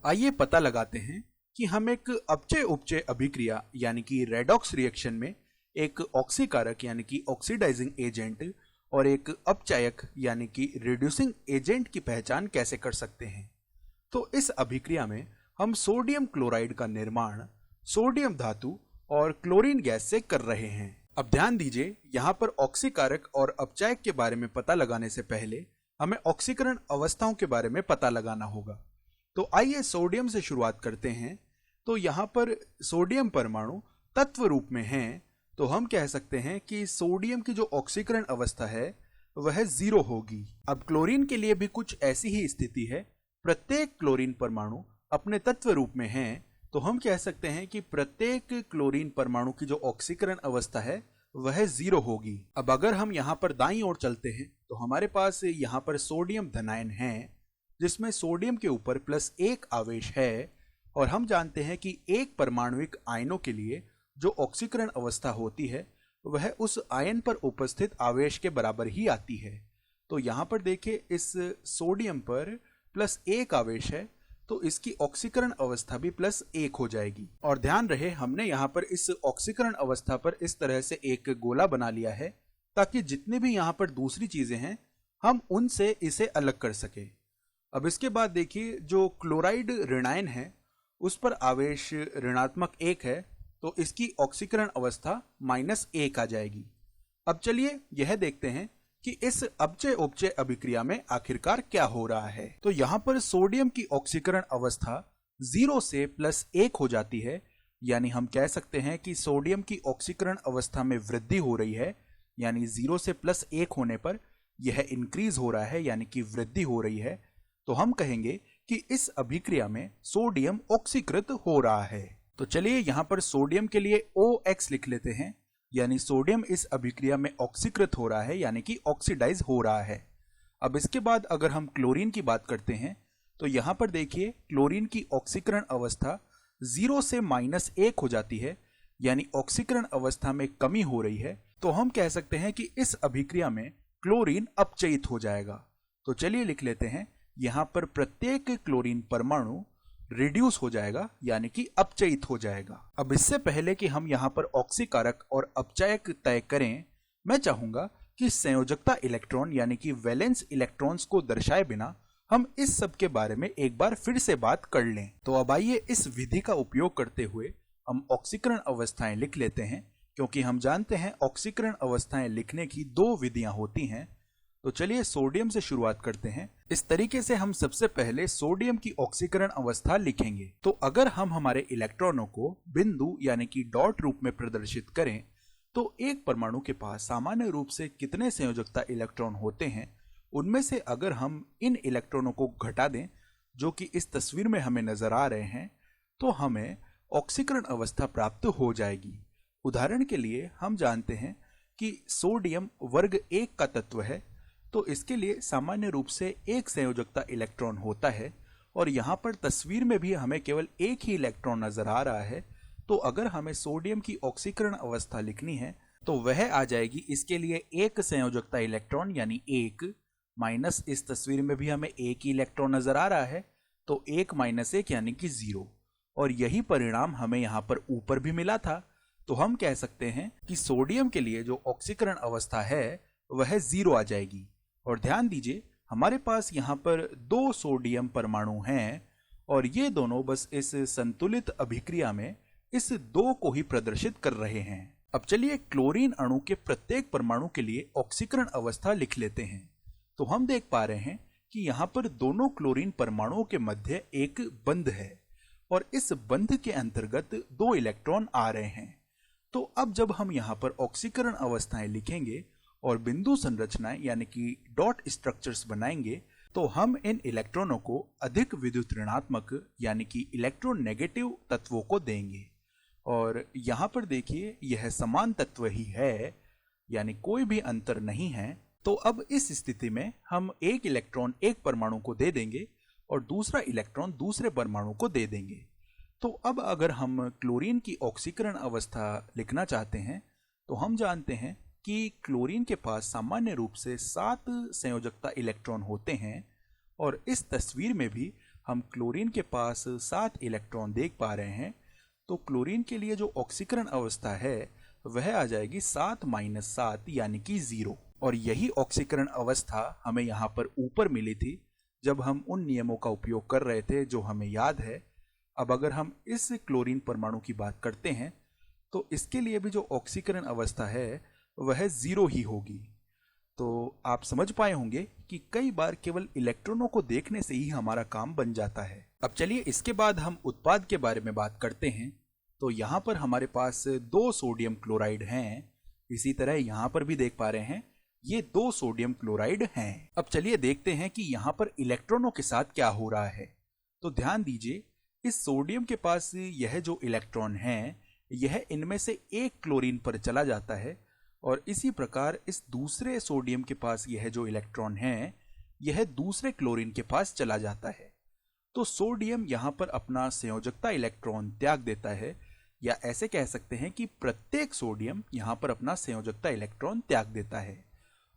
आइए पता लगाते हैं कि हम एक अपचय उपचय अभिक्रिया यानी कि रेडॉक्स रिएक्शन में एक ऑक्सीकारक यानी कि ऑक्सीडाइजिंग एजेंट और एक अपचायक यानी कि रिड्यूसिंग एजेंट की पहचान कैसे कर सकते हैं। तो इस अभिक्रिया में हम सोडियम क्लोराइड का निर्माण सोडियम धातु और क्लोरीन गैस से कर रहे हैं। अब ध्यान दीजिए, यहाँ पर ऑक्सीकारक और अपचायक के बारे में पता लगाने से पहले हमें ऑक्सीकरण अवस्थाओं के बारे में पता लगाना होगा। तो आइए सोडियम से शुरुआत करते हैं। तो यहाँ पर सोडियम परमाणु तत्व रूप में हैं, तो हम कह सकते हैं कि सोडियम की जो ऑक्सीकरण अवस्था है वह 0 होगी। अब क्लोरीन के लिए भी कुछ ऐसी ही स्थिति है। प्रत्येक क्लोरीन परमाणु अपने तत्व रूप में हैं, तो हम कह सकते हैं कि प्रत्येक क्लोरीन परमाणु की जो ऑक्सीकरण अवस्था है वह 0 होगी। अब अगर हम यहाँ पर दाईं ओर चलते हैं तो हमारे पास यहाँ पर सोडियम धनायन है, जिसमें सोडियम के ऊपर +1 आवेश है, और हम जानते हैं कि एक परमाणुिक आयनों के लिए जो ऑक्सीकरण अवस्था होती है वह उस आयन पर उपस्थित आवेश के बराबर ही आती है। तो यहाँ पर देखिए, इस सोडियम पर +1 आवेश है, तो इसकी ऑक्सीकरण अवस्था भी +1 हो जाएगी। और ध्यान रहे, हमने यहाँ पर इस ऑक्सीकरण अवस्था पर इस तरह से एक गोला बना लिया है ताकि जितनी भी यहाँ पर दूसरी चीजें हैं हम उनसे इसे अलग कर सके। अब इसके बाद देखिए, जो क्लोराइड ऋणायन है उस पर आवेश ऋणात्मक 1 है, तो इसकी ऑक्सीकरण अवस्था -1 आ जाएगी। अब चलिए यह देखते हैं कि इस अपचय उपचय अभिक्रिया में आखिरकार क्या हो रहा है। तो यहाँ पर सोडियम की ऑक्सीकरण अवस्था 0 से +1 हो जाती है, यानी हम कह सकते हैं कि सोडियम की ऑक्सीकरण अवस्था में वृद्धि हो रही है, यानी 0 से +1 होने पर यह इंक्रीज हो रहा है, यानी कि वृद्धि हो रही है। तो हम कहेंगे कि इस अभिक्रिया में सोडियम ऑक्सीकृत हो रहा है। तो चलिए यहाँ पर सोडियम के लिए OX लिख लेते हैं, यानी सोडियम इस अभिक्रिया में ऑक्सीकृत हो रहा है, यानी कि ऑक्सीडाइज हो रहा है। अब इसके बाद अगर हम क्लोरीन की बात करते हैं तो यहाँ पर देखिए, क्लोरीन की ऑक्सीकरण अवस्था 0 से -1 हो जाती है, यानी ऑक्सीकरण अवस्था में कमी हो रही है। तो हम कह सकते हैं कि इस अभिक्रिया में क्लोरीन अपचयित हो जाएगा। तो चलिए लिख लेते हैं, यहाँ पर प्रत्येक क्लोरीन परमाणु रिड्यूस हो जाएगा, यानी कि अपचयित हो जाएगा। अब इससे पहले कि हम यहाँ पर ऑक्सीकारक और अपचायक तय करें, मैं चाहूंगा कि संयोजकता इलेक्ट्रॉन यानी कि वैलेंस इलेक्ट्रॉन्स को दर्शाए बिना हम इस सब के बारे में एक बार फिर से बात कर लें। तो अब आइए इस विधि का उपयोग करते हुए हम ऑक्सीकरण अवस्थाएं लिख लेते हैं, क्योंकि हम जानते हैं ऑक्सीकरण अवस्थाएं लिखने की 2 विधियां होती हैं। तो चलिए सोडियम से शुरुआत करते हैं। इस तरीके से हम सबसे पहले सोडियम की ऑक्सीकरण अवस्था लिखेंगे। तो अगर हम हमारे इलेक्ट्रॉनों को बिंदु यानी कि डॉट रूप में प्रदर्शित करें, तो एक परमाणु के पास सामान्य रूप से कितने संयोजकता इलेक्ट्रॉन होते हैं, उनमें से अगर हम इन इलेक्ट्रॉनों को घटा दें, जो कि इस तस्वीर में हमें नजर आ रहे हैं, तो हमें ऑक्सीकरण अवस्था प्राप्त हो जाएगी। उदाहरण के लिए हम जानते हैं कि सोडियम वर्ग 1 का तत्व है, तो इसके लिए सामान्य रूप से एक संयोजकता इलेक्ट्रॉन होता है, और यहाँ पर तस्वीर में भी हमें केवल एक ही इलेक्ट्रॉन नजर आ रहा है। तो अगर हमें सोडियम की ऑक्सीकरण अवस्था लिखनी है तो वह आ जाएगी इसके लिए एक संयोजकता इलेक्ट्रॉन यानी 1 माइनस, इस तस्वीर में भी हमें एक ही इलेक्ट्रॉन नजर आ रहा है, तो 1 - 1 यानी कि 0। और यही परिणाम हमें यहाँ पर ऊपर भी मिला था। तो हम कह सकते हैं कि सोडियम के लिए जो ऑक्सीकरण अवस्था है वह 0 आ जाएगी। और ध्यान दीजिए, हमारे पास यहाँ पर 2 सोडियम परमाणु हैं, और ये दोनों बस इस संतुलित अभिक्रिया में इस 2 को ही प्रदर्शित कर रहे हैं। अब चलिए क्लोरीन अणु के प्रत्येक परमाणु के लिए ऑक्सीकरण अवस्था लिख लेते हैं। तो हम देख पा रहे हैं कि यहाँ पर दोनों क्लोरीन परमाणुओं के मध्य एक बंध है, और इस बंध के अंतर्गत 2 इलेक्ट्रॉन आ रहे हैं। तो अब जब हम यहाँ पर ऑक्सीकरण अवस्थाएं लिखेंगे और बिंदु संरचनाएं यानी कि डॉट स्ट्रक्चर्स बनाएंगे, तो हम इन इलेक्ट्रॉनों को अधिक विद्युत ऋणात्मक यानी कि इलेक्ट्रोनेगेटिव तत्वों को देंगे। और यहाँ पर देखिए, यह समान तत्व ही है, यानी कोई भी अंतर नहीं है। तो अब इस स्थिति में हम एक इलेक्ट्रॉन एक परमाणु को दे देंगे और दूसरा इलेक्ट्रॉन दूसरे परमाणु को दे देंगे। तो अब अगर हम क्लोरीन की ऑक्सीकरण अवस्था लिखना चाहते हैं, तो हम जानते हैं कि क्लोरीन के पास सामान्य रूप से 7 संयोजकता इलेक्ट्रॉन होते हैं, और इस तस्वीर में भी हम क्लोरीन के पास 7 इलेक्ट्रॉन देख पा रहे हैं, तो क्लोरीन के लिए जो ऑक्सीकरण अवस्था है वह आ जाएगी 7-7 यानी कि 0। और यही ऑक्सीकरण अवस्था हमें यहाँ पर ऊपर मिली थी जब हम उन नियमों का उपयोग कर रहे थे जो हमें याद है। अब अगर हम इस क्लोरीन परमाणु की बात करते हैं तो इसके लिए भी जो ऑक्सीकरण अवस्था है वह 0 ही होगी। तो आप समझ पाए होंगे कि कई बार केवल इलेक्ट्रॉनों को देखने से ही हमारा काम बन जाता है। अब चलिए इसके बाद हम उत्पाद के बारे में बात करते हैं। तो यहाँ पर हमारे पास 2 सोडियम क्लोराइड हैं। इसी तरह यहाँ पर भी देख पा रहे हैं ये 2 सोडियम क्लोराइड हैं। अब चलिए देखते हैं कि यहाँ पर इलेक्ट्रॉनों के साथ क्या हो रहा है। तो ध्यान दीजिए, इस सोडियम के पास यह जो इलेक्ट्रॉन है यह इनमें से एक क्लोरीन पर चला जाता है और इसी प्रकार इस दूसरे सोडियम के पास यह जो इलेक्ट्रॉन है यह दूसरे क्लोरीन के पास चला जाता है। तो सोडियम यहाँ पर अपना संयोजकता इलेक्ट्रॉन त्याग देता है, या ऐसे कह सकते हैं कि प्रत्येक सोडियम यहाँ पर अपना संयोजकता इलेक्ट्रॉन त्याग देता है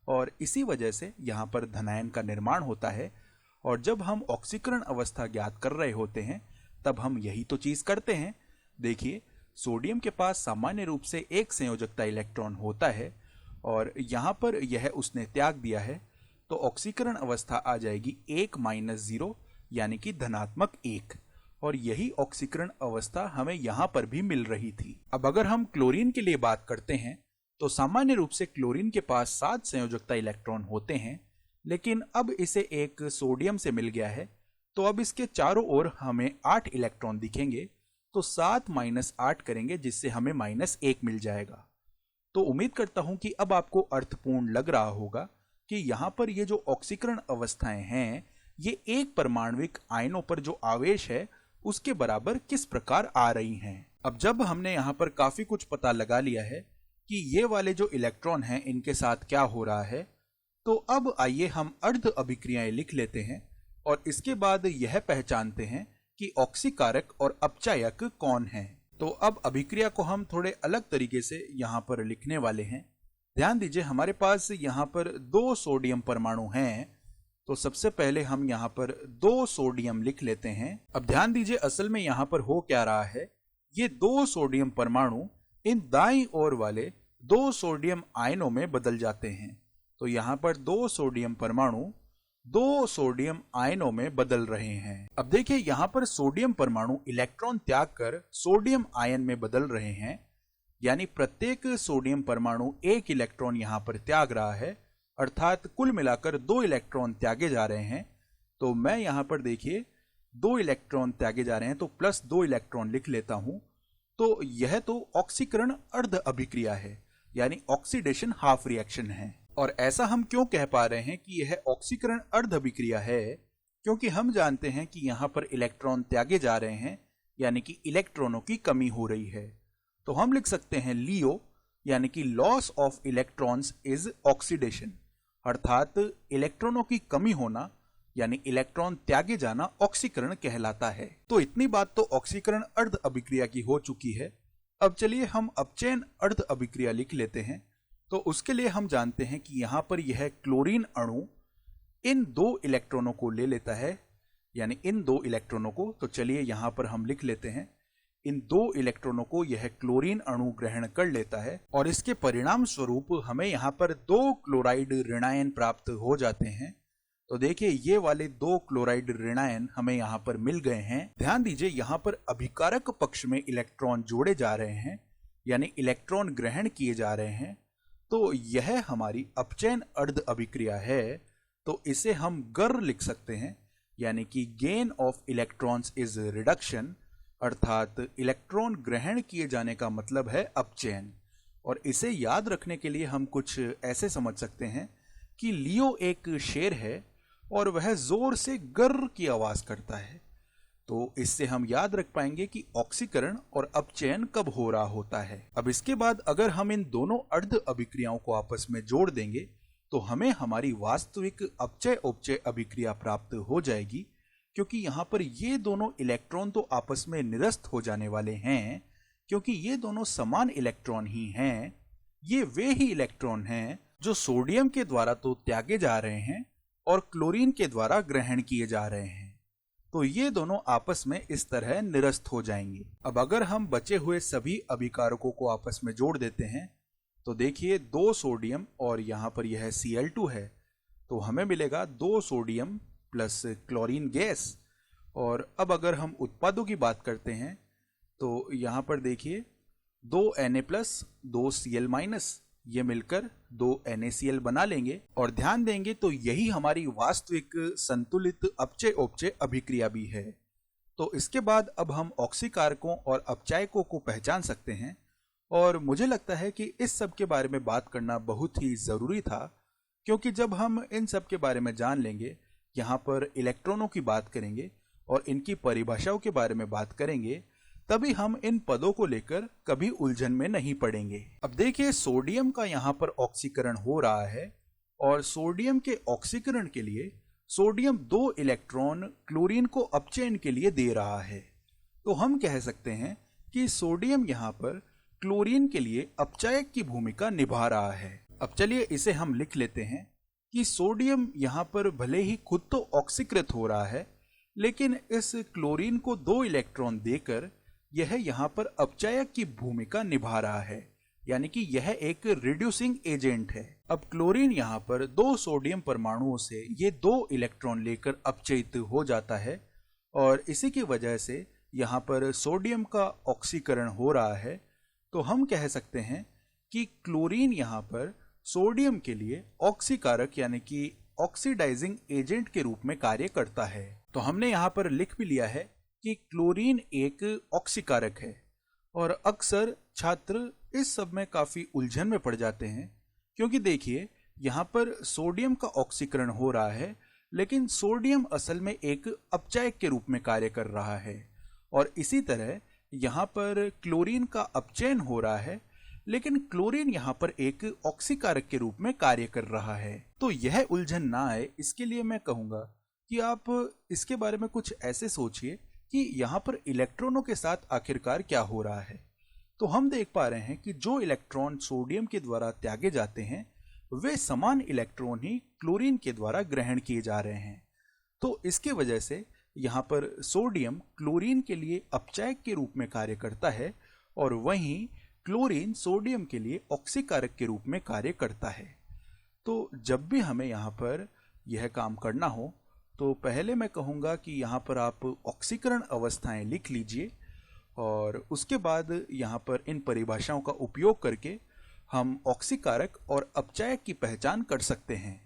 और इसी वजह से यहाँ पर धनायन का निर्माण होता है। और जब हम ऑक्सीकरण अवस्था ज्ञात कर रहे होते हैं तब हम यही तो चीज करते हैं। देखिए, सोडियम के पास सामान्य रूप से एक संयोजकता इलेक्ट्रॉन होता है और यहाँ पर यह उसने त्याग दिया है, तो ऑक्सीकरण अवस्था आ जाएगी 1-0 यानी कि धनात्मक 1। और यही ऑक्सीकरण अवस्था हमें यहाँ पर भी मिल रही थी। अब अगर हम क्लोरीन के लिए बात करते हैं तो सामान्य रूप से क्लोरीन के पास 7 संयोजकता इलेक्ट्रॉन होते हैं, लेकिन अब इसे एक सोडियम से मिल गया है तो अब इसके चारों ओर हमें 8 इलेक्ट्रॉन दिखेंगे। तो 7-8 करेंगे जिससे हमें -1 मिल जाएगा। तो उम्मीद करता हूं कि अब आपको अर्थपूर्ण लग रहा होगा कि यहां पर ये जो ऑक्सीकरण अवस्थाएं हैं ये एक परमाणविक आयनों पर जो आवेश है उसके बराबर किस प्रकार आ रही हैं। अब जब हमने यहाँ पर काफी कुछ पता लगा लिया है कि ये वाले जो इलेक्ट्रॉन हैं इनके साथ क्या हो रहा है, तो अब आइए हम अर्ध अभिक्रियाएं लिख लेते हैं और इसके बाद यह पहचानते हैं कि ऑक्सीकारक और अपचायक कौन है। तो अब अभिक्रिया को हम थोड़े अलग तरीके से यहाँ पर लिखने वाले हैं। ध्यान दीजिए, हमारे पास यहाँ पर 2 सोडियम परमाणु हैं, तो सबसे पहले हम यहाँ पर 2 सोडियम लिख लेते हैं। अब ध्यान दीजिए, असल में यहाँ पर हो क्या रहा है, ये 2 सोडियम परमाणु इन दाईं ओर वाले 2 सोडियम आयनों में बदल जाते हैं। तो यहाँ पर 2 सोडियम परमाणु 2 सोडियम आयनों में बदल रहे हैं। अब देखिए, यहाँ पर सोडियम परमाणु इलेक्ट्रॉन त्याग कर सोडियम आयन में बदल रहे हैं, यानी प्रत्येक सोडियम परमाणु एक इलेक्ट्रॉन यहाँ पर त्याग रहा है, अर्थात कुल मिलाकर 2 इलेक्ट्रॉन त्यागे जा रहे हैं। तो मैं यहाँ पर देखिए 2 इलेक्ट्रॉन त्यागे जा रहे हैं, तो +2 इलेक्ट्रॉन लिख लेता हूं। तो यह तो ऑक्सीकरण अर्ध अभिक्रिया है, यानी ऑक्सीडेशन हाफ रिएक्शन है। और ऐसा हम क्यों कह पा रहे हैं कि यह ऑक्सीकरण अर्ध अभिक्रिया है, क्योंकि हम जानते हैं कि यहाँ पर इलेक्ट्रॉन त्यागे जा रहे हैं, यानी कि इलेक्ट्रॉनों की कमी हो रही है। तो हम लिख सकते हैं लियो, यानी कि loss of electrons is oxidation, अर्थात इलेक्ट्रॉनों की कमी होना यानी इलेक्ट्रॉन त्यागे जाना ऑक्सीकरण कहलाता है। तो इतनी बात तो ऑक्सीकरण अर्ध अभिक्रिया की हो चुकी है। अब चलिए हम अपचयन अर्ध अभिक्रिया लिख लेते हैं। तो उसके लिए हम जानते हैं कि यहां पर यह क्लोरीन अणु इन 2 इलेक्ट्रॉनों को ले लेता है, यानी इन 2 इलेक्ट्रॉनों को। तो चलिए यहां पर हम लिख लेते हैं, इन 2 इलेक्ट्रॉनों को यह क्लोरीन अणु ग्रहण कर लेता है और इसके परिणाम स्वरूप हमें यहां पर 2 क्लोराइड ऋणायन प्राप्त हो जाते हैं। तो देखिए, ये वाले 2 क्लोराइड ऋणायन हमें यहां पर मिल गए हैं। ध्यान दीजिए, यहां पर अभिकारक पक्ष में इलेक्ट्रॉन जोड़े जा रहे हैं, यानी इलेक्ट्रॉन ग्रहण किए जा रहे हैं। तो यह हमारी अपचयन अर्ध अभिक्रिया है। तो इसे हम गर लिख सकते हैं, यानी कि gain of electrons is reduction, अर्थात इलेक्ट्रॉन ग्रहण किए जाने का मतलब है अपचयन। और इसे याद रखने के लिए हम कुछ ऐसे समझ सकते हैं कि लियो एक शेर है और वह जोर से गर की आवाज करता है। तो इससे हम याद रख पाएंगे कि ऑक्सीकरण और अपचयन कब हो रहा होता है। अब इसके बाद अगर हम इन दोनों अर्ध अभिक्रियाओं को आपस में जोड़ देंगे तो हमें हमारी वास्तविक अपचय उपचय अभिक्रिया प्राप्त हो जाएगी, क्योंकि यहाँ पर ये दोनों इलेक्ट्रॉन तो आपस में निरस्त हो जाने वाले हैं, क्योंकि ये दोनों समान इलेक्ट्रॉन ही हैं। ये वे ही इलेक्ट्रॉन हैं जो सोडियम के द्वारा तो त्यागे जा रहे हैं और क्लोरीन के द्वारा ग्रहण किए जा रहे हैं। तो ये दोनों आपस में इस तरह निरस्त हो जाएंगे। अब अगर हम बचे हुए सभी अभिकारकों को आपस में जोड़ देते हैं तो देखिए 2 सोडियम और यहाँ पर यह Cl2 है, तो हमें मिलेगा 2 सोडियम प्लस क्लोरीन गैस। और अब अगर हम उत्पादों की बात करते हैं तो यहाँ पर देखिए 2 Na प्लस 2 Cl माइनस, ये मिलकर 2 NaCl बना लेंगे। और ध्यान देंगे तो यही हमारी वास्तविक संतुलित अपचय उपचय अभिक्रिया भी है। तो इसके बाद अब हम ऑक्सीकारकों और अपचायकों को पहचान सकते हैं, और मुझे लगता है कि इस सब के बारे में बात करना बहुत ही ज़रूरी था, क्योंकि जब हम इन सब के बारे में जान लेंगे, यहाँ पर इलेक्ट्रॉनों की बात करेंगे और इनकी परिभाषाओं के बारे में बात करेंगे, तभी हम इन पदों को लेकर कभी उलझन में नहीं पड़ेंगे। अब देखिए सोडियम का यहाँ पर ऑक्सीकरण हो रहा है, और सोडियम के ऑक्सीकरण के लिए सोडियम 2 इलेक्ट्रॉन क्लोरीन को अपचयन के लिए दे रहा है। तो हम कह सकते हैं कि सोडियम यहाँ पर क्लोरीन के लिए अपचायक की भूमिका निभा रहा है। अब चलिए इसे हम लिख लेते हैं कि सोडियम यहाँ पर भले ही खुद तो ऑक्सीकृत हो रहा है, लेकिन इस क्लोरीन को 2 इलेक्ट्रॉन देकर यह यहाँ पर अपचायक की भूमिका निभा रहा है, यानी कि यह एक रिड्यूसिंग एजेंट है। अब क्लोरीन यहाँ पर 2 सोडियम परमाणुओं से ये 2 इलेक्ट्रॉन लेकर अपचयित हो जाता है, और इसी की वजह से यहाँ पर सोडियम का ऑक्सीकरण हो रहा है। तो हम कह सकते हैं कि क्लोरीन यहाँ पर सोडियम के लिए ऑक्सीकारक यानी कि ऑक्सीडाइजिंग एजेंट के रूप में कार्य करता है। तो हमने यहाँ पर लिख भी लिया है कि क्लोरीन एक ऑक्सीकारक है, और अक्सर छात्र इस सब में काफी उलझन में पड़ जाते हैं, क्योंकि देखिए यहाँ पर सोडियम का ऑक्सीकरण हो रहा है, लेकिन सोडियम असल में एक अपचायक के रूप में कार्य कर रहा है, और इसी तरह यहाँ पर क्लोरीन का अपचयन हो रहा है, लेकिन क्लोरीन यहाँ पर एक ऑक्सीकारक के रूप में कार्य कर रहा है। तो यह उलझन ना आए, इसके लिए मैं कहूँगा कि आप इसके बारे में कुछ ऐसे सोचिए कि यहाँ पर इलेक्ट्रॉनों के साथ आखिरकार क्या हो रहा है। तो हम देख पा रहे हैं कि जो इलेक्ट्रॉन सोडियम के द्वारा त्यागे जाते हैं, वे समान इलेक्ट्रॉन ही क्लोरीन के द्वारा ग्रहण किए जा रहे हैं। तो इसके वजह से यहाँ पर सोडियम क्लोरीन के लिए अपचायक के रूप में कार्य करता है, और वहीं क्लोरीन सोडियम के लिए ऑक्सीकारक के रूप में कार्य करता है। तो जब भी हमें यहाँ पर यह काम करना हो, तो पहले मैं कहूँगा कि यहाँ पर आप ऑक्सीकरण अवस्थाएं लिख लीजिए, और उसके बाद यहाँ पर इन परिभाषाओं का उपयोग करके हम ऑक्सीकारक और अपचायक की पहचान कर सकते हैं।